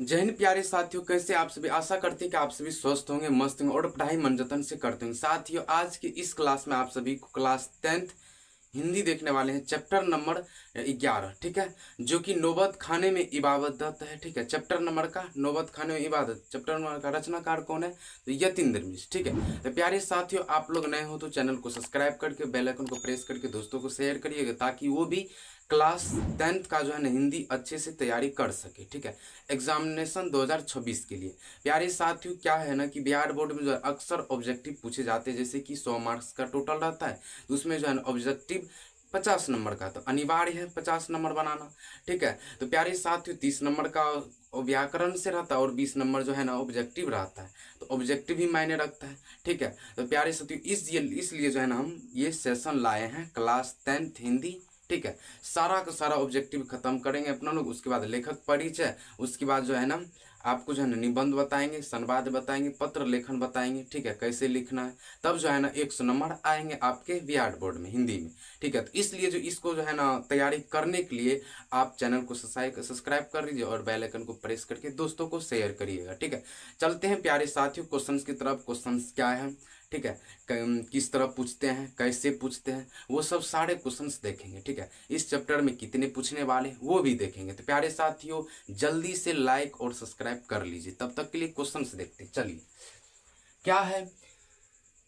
जय हिंद प्यारे साथियों, कैसे आप सभी। आशा करते हैं कि आप सभी स्वस्थ होंगे, मस्त होंगे और पढ़ाई मन जतन से करते होंगे। साथियों, आज की इस क्लास में आप सभी को क्लास 10th हिंदी देखने वाले हैं, चैप्टर नंबर 11। ठीक है, जो कि नौबत खाने में इबादत है। ठीक है, चैप्टर नंबर का नौबत खाने में इबादत, चैप्टर नंबर का रचनाकार कौन है? तो यतीन्द्र मिश्र। ठीक है, तो प्यारे साथियों, आप लोग नए हो तो चैनल को सब्सक्राइब करके बेल आइकन को प्रेस करके दोस्तों को शेयर करिएगा, ताकि वो भी क्लास 10th का जो है ना हिंदी अच्छे से तैयारी कर सके। ठीक है, एग्जामिनेशन 2026 के लिए। प्यारे साथियों, क्या है ना कि बिहार बोर्ड में जो है अक्सर ऑब्जेक्टिव पूछे जाते हैं, जैसे कि 100 मार्क्स का टोटल रहता है, तो उसमें जो है ना ऑब्जेक्टिव 50 नंबर का, तो अनिवार्य है 50 नंबर बनाना। ठीक है, तो प्यारे साथियों, 30 नंबर का व्याकरण से रहता है और 20 नंबर जो है ना ऑब्जेक्टिव रहता है, तो ऑब्जेक्टिव ही मायने रखता है। ठीक है, तो प्यारे साथियों, इसलिए जो है ना हम ये सेशन लाए हैं क्लास 10th हिंदी। ठीक है, सारा का सारा ऑब्जेक्टिव खत्म करेंगे अपना लोग, उसके बाद लेखक परिचय, उसके बाद जो है ना आपको जो है ना निबंध बताएंगे, संवाद बताएंगे, पत्र लेखन बताएंगे। ठीक है, कैसे लिखना है, तब जो है ना 100 नंबर आएंगे आपके बिहार बोर्ड में हिंदी में। ठीक है, तो इसलिए जो इसको जो है ना तैयारी करने के लिए आप चैनल को सब्सक्राइब कर लीजिए और बेल आइकन को प्रेस करके दोस्तों को शेयर करिएगा। ठीक है, चलते हैं प्यारे साथियों क्वेश्चंस की तरफ। क्वेश्चंस क्या है, ठीक है, किस तरह पूछते हैं, कैसे पूछते हैं, वो सब सारे क्वेश्चंस देखेंगे। ठीक है, इस चैप्टर में कितने पूछने वाले वो भी देखेंगे। तो प्यारे साथियों, जल्दी से लाइक और सब्सक्राइब कर लीजिए। तब तक के लिए क्वेश्चंस देखते हैं। चलिए, क्या है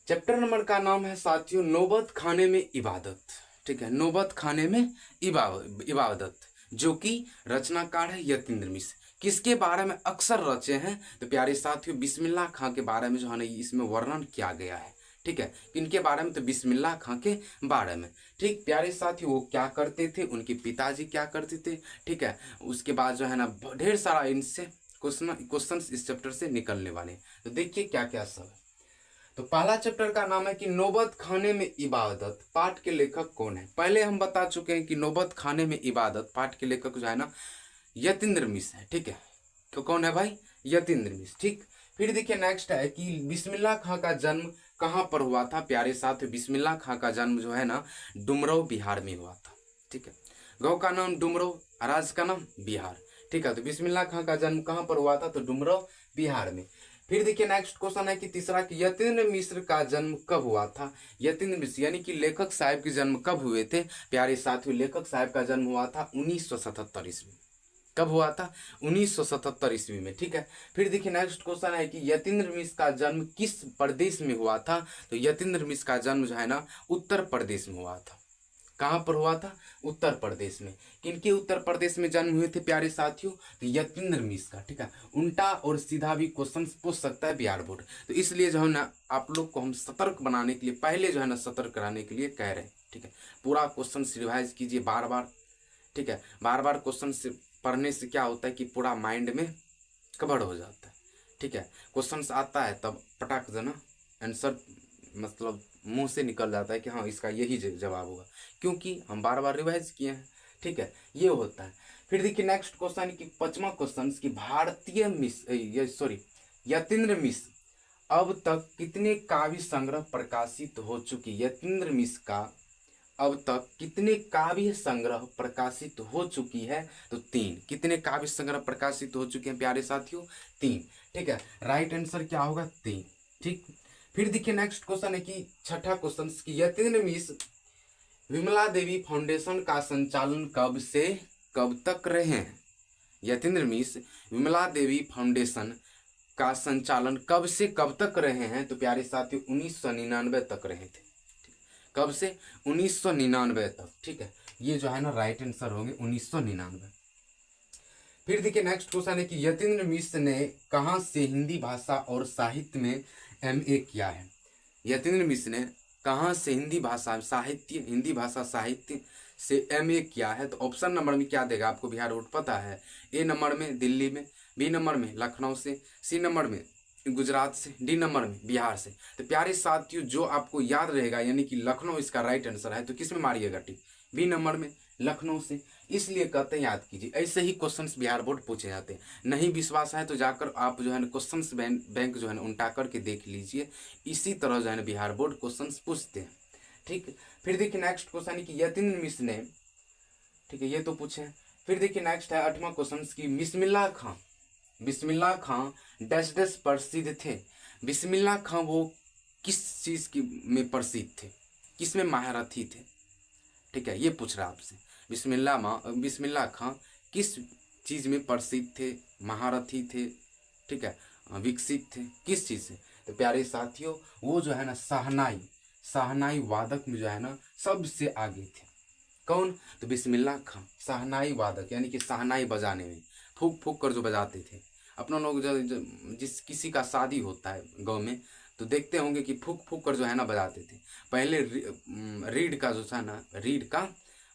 चैप्टर नंबर का नाम है साथियों, नौबत खाने में इबादत। ठीक है, नौबत खाने में इबादत, जो कि रचनाकार है यतीन्द्र मिश्र। किसके बारे में अक्सर रचे हैं? तो प्यारे साथियों, बिस्मिल्लाह खां के बारे में जो है ना इसमें वर्णन किया गया है। ठीक है, किनके बारे में? तो बिस्मिल्लाह खां के बारे में। ठीक प्यारे साथियों, वो क्या करते थे, उनके पिताजी क्या करते थे। ठीक है, उसके बाद जो है ना ढेर सारा इनसे क्वेश्चन इस चैप्टर से निकलने वाले हैं। तो देखिए क्या क्या सब है। तो पहला चैप्टर का नाम है कि नौबत खाने में इबादत। पाठ के लेखक कौन है? पहले हम बता चुके हैं कि नौबत खाने में इबादत पाठ के लेखक जो है ना यतीन्द्र मिश्र है। ठीक है, तो कौन है भाई? यतीन्द्र मिश्र। ठीक, फिर देखिए नेक्स्ट है कि बिस्मिल्लाह खां का जन्म कहाँ पर हुआ था? प्यारे साथ, बिस्मिल्लाह खां का जन्म जो है ना डुमराव बिहार में हुआ था। ठीक है, गाँव का नाम डुमराव, राज्य का नाम बिहार। ठीक है, तो बिस्मिल्लाह खां का जन्म कहाँ पर हुआ था? तो डुमराव बिहार में। फिर देखिए नेक्स्ट क्वेश्चन है कि तीसरा कि यतीन्द्र मिश्र का जन्म कब हुआ था? यतीन्द्र मिश्र यानी कि लेखक साहब के जन्म कब हुए थे? प्यारे साथियों, लेखक साहब का जन्म हुआ था 1977 ईस्वी। कब हुआ था? 1977 ईस्वी में। ठीक है, फिर देखिए नेक्स्ट क्वेश्चन है कि यतीन्द्र मिश्र का जन्म किस प्रदेश में हुआ था? तो यतीन्द्र मिश्र का जन्म जो है ना उत्तर प्रदेश में हुआ था। कहाँ पर हुआ था? उत्तर प्रदेश में। किनके उत्तर प्रदेश में जन्म हुए थे प्यारे साथियों? तो यतीन्द्र मिश्र का। ठीक है, उल्टा और सीधा भी क्वेश्चन पूछ सकता है बिहार बोर्ड, तो इसलिए जो है ना आप लोग को हम सतर्क बनाने के लिए पहले जो है ना सतर्क कराने के लिए कह रहे हैं। ठीक है, पूरा क्वेश्चन रिवाइज कीजिए बार बार। ठीक है, बार बार क्वेश्चन से पढ़ने से क्या होता है कि पूरा माइंड में कवर हो जाता है। ठीक है, क्वेश्चन आता है तब पटाख देना आंसर मतलब मुंह से निकल जाता है कि हाँ इसका यही जवाब होगा, क्योंकि हम बार बार रिवाइज किए हैं। ठीक है, ये होता है। फिर देखिए नेक्स्ट क्वेश्चन की 5वां क्वेश्चन की भारतीय यतीन्द्र मिश्र अब तक कितने काव्य संग्रह प्रकाशित हो चुकी? यतीन्द्र मिश्र का अब तक कितने काव्य संग्रह प्रकाशित हो चुकी है? तो 3। कितने काव्य संग्रह प्रकाशित हो चुके हैं प्यारे साथियों? 3। ठीक है, राइट आंसर क्या होगा? 3। ठीक, फिर देखिए नेक्स्ट क्वेश्चन है कि छठा क्वेश्चन की यतीन्द्र मिश्र विमला देवी फाउंडेशन का संचालन कब से कब तक रहे हैं? यतीन्द्र मिश्र विमला देवी फाउंडेशन का संचालन कब से कब तक रहे हैं? तो प्यारे साथियों 1999 तक रहे थे। कब से? 1999 तक। ठीक है, ये जो है ना राइट आंसर होंगे 1999। फिर देखिए नेक्स्ट क्वेश्चन है कि यतीन्द्र मिश्र ने कहाँ से हिंदी भाषा और साहित्य में एमए किया है? यतीन्द्र मिश्र ने कहाँ से हिंदी भाषा साहित्य से एमए किया है? तो ऑप्शन नंबर में क्या देगा आपको बिहार बोर्ड पता है? ए नंबर में दिल्ली में, बी नंबर में लखनऊ से, सी नंबर में गुजरात से, डी नंबर में बिहार से। तो प्यारे साथियों, जो आपको याद रहेगा यानी कि लखनऊ इसका राइट आंसर है, तो किस में मारिएगा टिक? बी नंबर में, लखनऊ से। इसलिए कहते हैं याद कीजिए, ऐसे ही क्वेश्चंस बिहार बोर्ड पूछे जाते हैं। नहीं विश्वास है तो जाकर आप जो है ना क्वेश्चंस बैंक जो है ना उल्टा करके देख लीजिए, इसी तरह जो है ना बिहार बोर्ड क्वेश्चंस पूछते हैं। ठीक, फिर देखिए नेक्स्ट क्वेश्चन कि यतीन्द्र मिश्र ने, ठीक है ये तो पूछे। फिर देखिए नेक्स्ट है 8वां क्वेश्चन की बिस्मिल्लाह खां बिस्मिल्लाह खां डैश डैश प्रसिद्ध थे। बिस्मिल्लाह खां वो किस चीज़ की में प्रसिद्ध थे, किस में महारथी थे, ठीक है, ये पूछ रहा है आपसे। बिस्मिल्लाह खां किस चीज़ में प्रसिद्ध थे, महारथी थे, ठीक है, विकसित थे, किस चीज़ से? तो प्यारे साथियों वो जो है ना शहनाई वादक में जो है ना सबसे आगे थे। कौन? तो बिस्मिल्लाह खां शहनाई वादक, यानी कि शहनाई बजाने में फूक फूक कर जो बजाते थे। अपना लोग जिस किसी का शादी होता है गांव में तो देखते होंगे कि फूक फूक कर जो है ना बजाते थे। पहले रीड का जो था ना, रीड का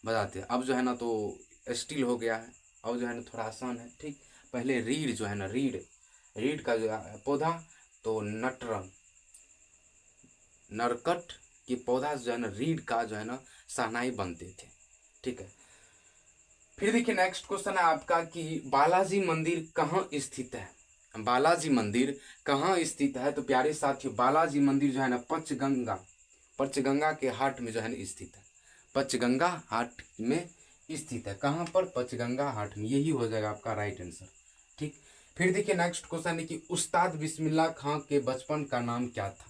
बजाते, अब जो है ना तो स्टील हो गया है, अब जो है ना थोड़ा आसान है, ठीक। पहले रीड जो है ना, रीड का जो पौधा, तो नरकट के पौधा जो है ना, रीड का जो है ना शहनाई बनते थे, ठीक है। फिर देखिए नेक्स्ट क्वेश्चन है आपका कि बालाजी मंदिर कहाँ स्थित है? बालाजी मंदिर कहाँ स्थित है? तो प्यारे साथियों बालाजी मंदिर जो है ना पंचगंगा के हाट में जो है ना स्थित है। पंचगंगा हाट में स्थित है। कहाँ पर? पंचगंगा हाट में। यही हो जाएगा आपका राइट आंसर, ठीक। फिर देखिए नेक्स्ट क्वेश्चन है कि उस्ताद बिस्मिल्लाह खां के बचपन का नाम क्या था?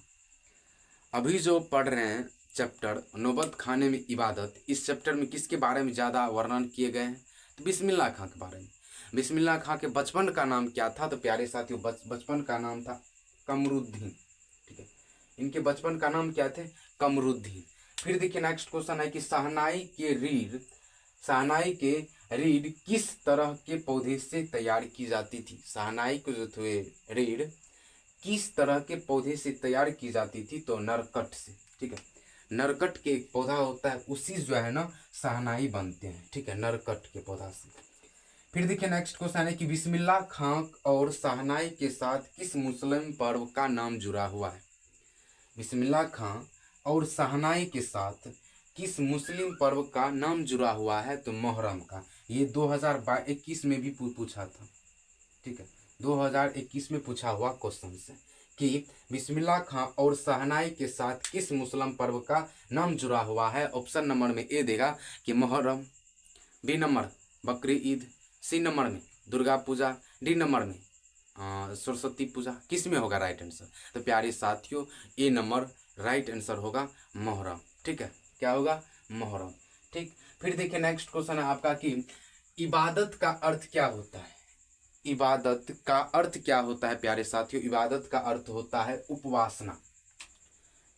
अभी जो पढ़ रहे हैं चैप्टर नौबत खाने में इबादत, इस चैप्टर में किसके बारे में ज़्यादा वर्णन किए गए हैं? तो बिस्मिल्लाह खां के बारे में। बिस्मिल्लाह खां के बचपन का नाम क्या था? तो प्यारे साथियों बचपन का नाम था कमरुद्दीन, ठीक है। इनके बचपन का नाम क्या थे? कमरुद्दीन। फिर देखिए नेक्स्ट क्वेश्चन है कि शहनाई के रीड किस तरह के पौधे से तैयार की जाती थी? शहनाई को जो थे रीड किस तरह के पौधे से तैयार की जाती थी? तो नरकट से, ठीक है। नरकट के एक पौधा होता है, उसी जो है ना शहनाई बनते हैं, ठीक है, नरकट के पौधा से। फिर देखिए नेक्स्ट क्वेश्चन है कि बिस्मिल्लाह खां और शहनाई के साथ किस मुस्लिम पर्व का नाम जुड़ा हुआ है? बिस्मिल्लाह खां और शहनाई के साथ किस मुस्लिम पर्व का नाम जुड़ा हुआ है? तो मोहर्रम का। ये 2021 में भी पूछा था, ठीक है, 2021 में पूछा हुआ क्वेश्चन से कि बिस्मिल्लाह खां और शहनाई के साथ किस मुस्लिम पर्व का नाम जुड़ा हुआ है। ऑप्शन नंबर में ए देगा कि मोहर्रम, बी नंबर बकरी ईद, सी नंबर में दुर्गा पूजा, डी नंबर में सरस्वती पूजा। किस में होगा राइट आंसर? तो प्यारे साथियों ए नंबर राइट आंसर होगा मोहर्रम, ठीक है। क्या होगा? मोहर्रम, ठीक। फिर देखिए नेक्स्ट क्वेश्चन है आपका कि इबादत का अर्थ क्या होता है? इबादत का अर्थ क्या होता है प्यारे साथियों? इबादत का अर्थ होता है उपासना,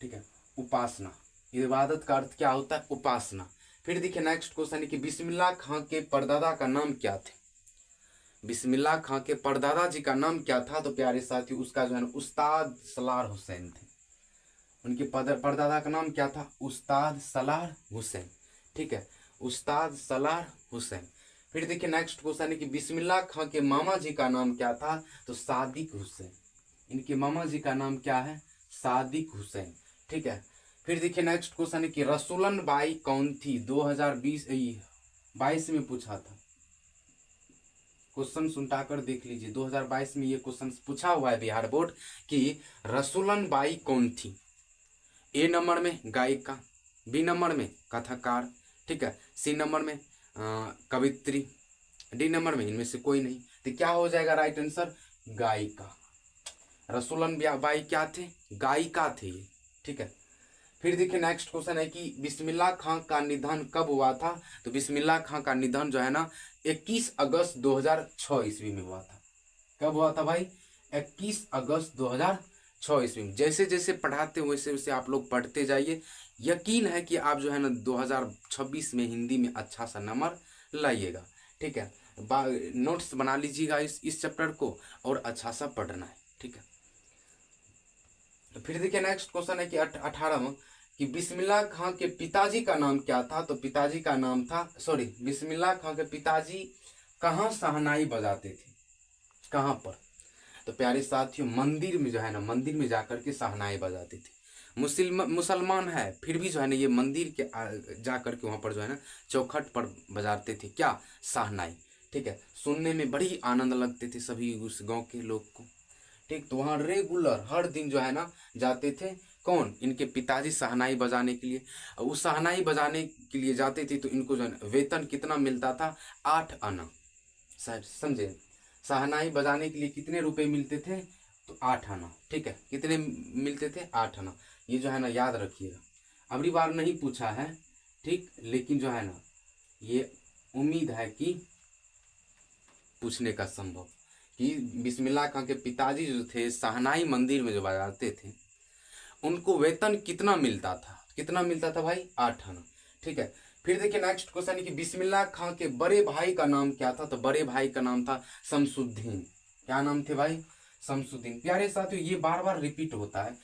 ठीक है, उपासना। इबादत का अर्थ क्या होता है? उपासना। फिर देखिए नेक्स्ट क्वेश्चन है कि बिस्मिल्लाह खां के परदादा का नाम क्या थे? बिस्मिल्लाह खां के परदादा जी का नाम क्या था? तो प्यारे साथियों उसका जो है ना उस्ताद सलार हुसैन थे। उनके परदादा का नाम क्या था? उस्ताद सलार हुसैन, ठीक है, उस्ताद सलार हुसैन। फिर देखिए नेक्स्ट क्वेश्चन है कि बिस्मिल्लाह खां के मामा जी का नाम क्या था? तो सादिक हुसैन। इनके मामा जी का नाम क्या है? सादिक हुसैन, ठीक है। फिर देखिए नेक्स्ट क्वेश्चन है कि रसूलन बाई कौन थी? 2022 में पूछा था। क्वेश्चन उल्टाकर देख लीजिए, 2022 में ये क्वेश्चन पूछा हुआ है बिहार बोर्ड कि रसूलन बाई कौन थी? ए नंबर में गायिका, बी नंबर में कथाकार, ठीक है, सी नंबर में कवित्री, डी नंबर में इनमें से कोई नहीं। तो क्या हो जाएगा राइट आंसर? गायिका। रसूलन बाई क्या थे? गायिका थे ये, ठीक है। फिर देखिए नेक्स्ट क्वेश्चन है कि बिस्मिल्लाह खां का निधन कब हुआ था? तो बिस्मिल्लाह खां का निधन जो है ना 21 अगस्त 2006 ईस्वी में हुआ था। कब हुआ था भाई? 21 अगस्त 2006 ईस्वी में। जैसे जैसे पढ़ाते वैसे वैसे आप लोग पढ़ते जाइए। यकीन है कि आप जो है ना 2026 में हिंदी में अच्छा सा नंबर लाइएगा, ठीक है। नोट्स बना लीजिएगा इस चैप्टर को और अच्छा सा पढ़ना है, ठीक है। फिर देखिए नेक्स्ट क्वेश्चन है कि 18वां कि बिस्मिल्लाह खां के पिताजी का नाम क्या था? तो पिताजी का नाम था बिस्मिल्लाह खां के पिताजी कहाँ शहनाई बजाते थे? कहाँ पर? तो प्यारे साथियों मंदिर में जो है ना, मंदिर में जाकर के शहनाई बजाते थे। मुसलमान है फिर भी जो है ना ये मंदिर के जाकर के वहाँ पर जो है ना चौखट पर बजाते थे क्या? शहनाई, ठीक है। सुनने में बड़ी आनंद लगते थे सभी उस गांव के लोग को, ठीक। तो वहाँ रेगुलर हर दिन जो है ना जाते थे। कौन? इनके पिताजी शहनाई बजाने के लिए। उस शहनाई बजाने के लिए जाते थे तो इनको जो है वेतन कितना मिलता था? 8 आना, शायद समझे, शहनाई बजाने के लिए कितने रुपए मिलते थे? तो 8 आना। ठीक है, कितने मिलते थे? 8 आना। ये जो है ना याद रखिएगा, अगली बार नहीं पूछा है, ठीक, लेकिन जो है ना ये उम्मीद है कि पूछने का संभव कि बिस्मिल्लाह खां के पिताजी जो थे शहनाई मंदिर में जो बजाते थे, उनको वेतन कितना मिलता था? कितना मिलता था भाई? 8 आना। ठीक है, फिर देखिए नेक्स्ट क्वेश्चन है कि बिस्मिल्लाह खां के बड़े भाई का नाम क्या था? तो बड़े भाई का नाम था शमसुद्दीन। क्या नाम थे भाई? शमसुद्दीन। प्यारे साथियों, ये बार बार रिपीट होता है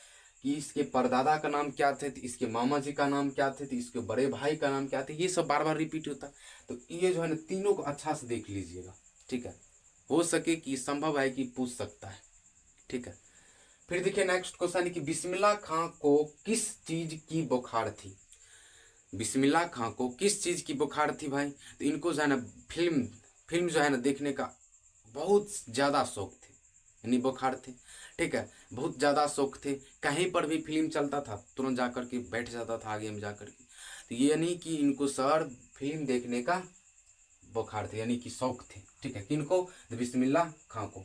कि इसके परदादा का नाम क्या थे, तो इसके मामा जी का नाम क्या थे, तो इसके बड़े भाई का नाम क्या थे, ये सब बार बार रिपीट होता है। तो ये जो है ना तीनों को अच्छा से देख लीजिएगा। ठीक है, हो सके कि संभव है कि पूछ सकता है। ठीक है, फिर देखिए नेक्स्ट क्वेश्चन है कि बिस्मिल्लाह खां को किस चीज की बुखार थी? बिस्मिल्लाह खां को किस चीज की बुखार थी भाई? तो इनको जो है ना फिल्म जो है ना देखने का बहुत ज्यादा शौक थे, यानी बुखार थे। ठीक है, बहुत ज्यादा शौक थे, कहीं पर भी फिल्म चलता था तुरंत जाकर के बैठ जाता था आगे में जाकर के। तो ये यानी कि इनको सर फिल्म देखने का बुखार थे, यानी कि शौक थे। ठीक है, किनको? बिस्मिल्लाह खां को।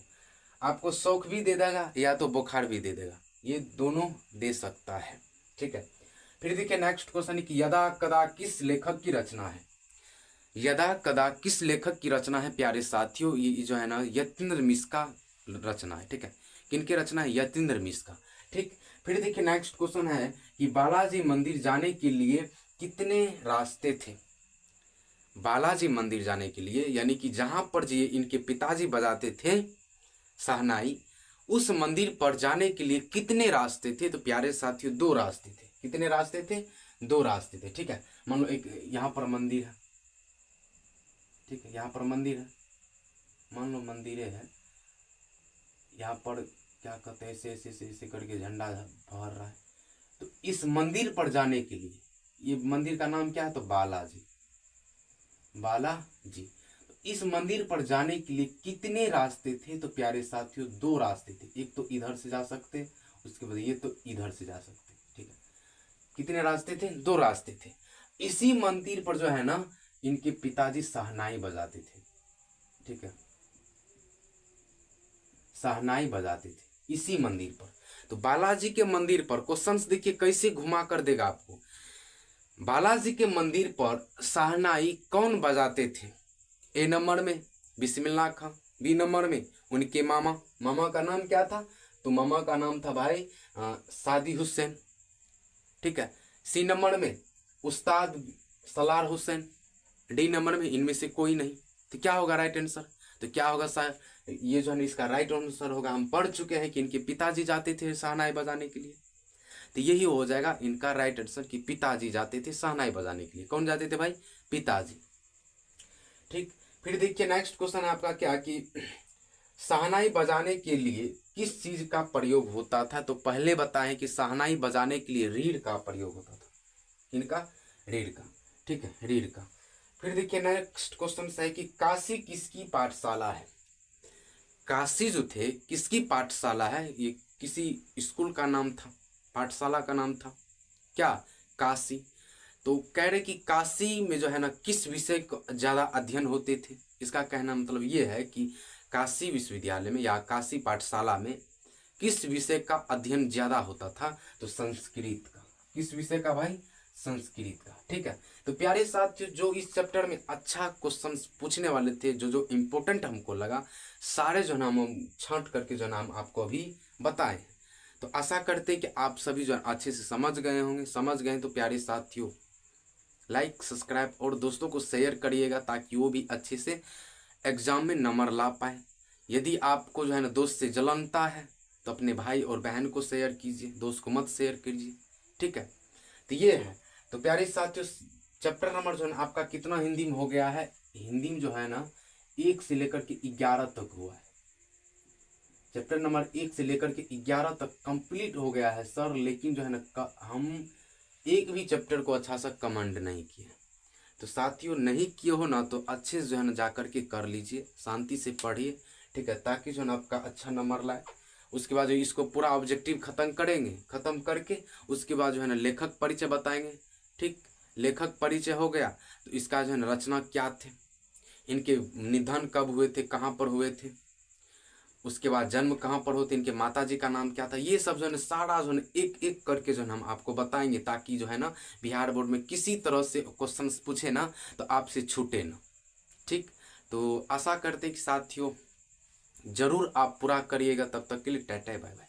आपको शौक भी दे देगा या तो बुखार भी दे देगा, ये दोनों दे सकता है। ठीक है, फिर देखिए नेक्स्ट क्वेश्चन है कि यदा कदा किस लेखक की रचना है? यदा कदा किस लेखक की रचना है? प्यारे साथियों, ये जो है ना यतीन्द्र मिश्र का रचना है। ठीक है, किनके रचना है? यतीन्द्र मिश्र का। ठीक, फिर देखिए नेक्स्ट क्वेश्चन है कि बालाजी मंदिर जाने के लिए कितने रास्ते थे? बालाजी मंदिर जाने के लिए, यानी कि जहां पर जी इनके पिताजी बजाते थे शहनाई, उस मंदिर पर जाने के लिए कितने रास्ते थे? तो प्यारे साथियों 2 रास्ते थे। कितने रास्ते थे? 2 रास्ते थे। ठीक है, मान लो एक यहाँ पर मंदिर है, ठीक है, यहाँ पर मंदिर है, मान लो मंदिर है, यहाँ पर क्या कहते हैं, ऐसे ऐसे ऐसे ऐसे करके झंडा फहर रहा है। तो इस मंदिर पर जाने के लिए, ये मंदिर का नाम क्या है? तो बालाजी, बालाजी। इस मंदिर पर जाने के लिए कितने रास्ते थे? तो प्यारे साथियों 2 रास्ते थे। एक तो इधर से जा सकते, उसके बाद ये तो इधर से जा सकते। ठीक है, कितने रास्ते थे? 2 रास्ते थे। इसी मंदिर पर जो है ना इनके पिताजी शहनाई बजाते थे। ठीक है, शहनाई बजाते थे इसी मंदिर पर। तो बालाजी के मंदिर पर क्वेश्चंस देखिए कैसे घुमा कर देगा आपको। बालाजी के मंदिर पर शहनाई कौन बजाते थे? ए नंबर में बिस्मिल्लाह खां, बी नंबर में उनके मामा, मामा का नाम क्या था? तो मामा का नाम था भाई सादी हुसैन। ठीक है, सी नंबर में उस्ताद सलार हुसैन, डी नंबर में इनमें से कोई नहीं। तो क्या होगा राइट आंसर? तो क्या होगा सर? ये जो है इसका राइट आंसर होगा, हम पढ़ चुके हैं कि इनके पिताजी जाते थे शहनाई बजाने के लिए। तो यही हो जाएगा इनका राइट आंसर कि पिताजी जाते थे शहनाई बजाने के लिए। कौन जाते थे भाई? पिताजी। ठीक, फिर देखिए नेक्स्ट क्वेश्चन है आपका क्या कि शहनाई बजाने के लिए किस चीज का प्रयोग होता था? तो पहले बताएं कि शहनाई बजाने के लिए रीढ़ का प्रयोग होता था। किनका? रीढ़ का। ठीक है, रीढ़ का। फिर देखिए नेक्स्ट क्वेश्चन है कि काशी किसकी पाठशाला है? काशी जो थे किसकी पाठशाला है? ये किसी स्कूल का नाम था, पाठशाला का नाम था क्या? काशी। तो कह रहे कि काशी में जो है ना किस विषय को ज्यादा अध्ययन होते थे? इसका कहना मतलब ये है कि काशी विश्वविद्यालय में या काशी पाठशाला में किस विषय का अध्ययन ज्यादा होता था? तो संस्कृत का। किस विषय का भाई? संस्कृत का। ठीक है, तो प्यारे साथियों जो इस चैप्टर में अच्छा क्वेश्चन पूछने वाले थे, जो जो इम्पोर्टेंट हमको लगा, सारे जो नाम हम छांट करके जो नाम आपको अभी बताए हैं। तो आशा करते हैं कि आप सभी जो अच्छे से समझ गए होंगे। समझ गए तो प्यारे साथियों लाइक, सब्सक्राइब और दोस्तों को शेयर करिएगा ताकि वो भी अच्छे से एग्जाम में नंबर ला पाए। यदि आपको जो है ना दोस्त से जलनता है तो अपने भाई और बहन को शेयर कीजिए, दोस्त को मत शेयर कीजिए। ठीक है, तो ये है। तो प्यारे साथियों चैप्टर नंबर जो है ना आपका कितना हिंदी में हो गया है? हिंदी में जो है ना 1 से लेकर के 11 तक हुआ है। चैप्टर नंबर 1 से लेकर के 11 तक कंप्लीट हो गया है सर, लेकिन जो है ना हम एक भी चैप्टर को अच्छा सा कमेंट नहीं किए। तो साथियों नहीं किए हो ना तो अच्छे से जो है ना जा करके कर लीजिए, शांति से पढ़िए। ठीक है, ताकि जो है ना आपका अच्छा नंबर लाए। उसके बाद जो इसको पूरा ऑब्जेक्टिव खत्म करेंगे, खत्म करके उसके बाद जो है ना लेखक परिचय बताएंगे। ठीक, लेखक परिचय हो गया तो इसका जो है ना रचना क्या थे, इनके निधन कब हुए थे, कहाँ पर हुए थे, उसके बाद जन्म कहाँ पर होते, इनके माता जी का नाम क्या था, ये सब जो है ना सारा जो है एक एक करके जो है हम आपको बताएंगे, ताकि जो है ना बिहार बोर्ड में किसी तरह से क्वेश्चन पूछे ना तो आपसे छूटे ना। ठीक, तो आशा करते हैं कि साथियों जरूर आप पूरा करिएगा। तब तक के लिए टाटा बाय बाय।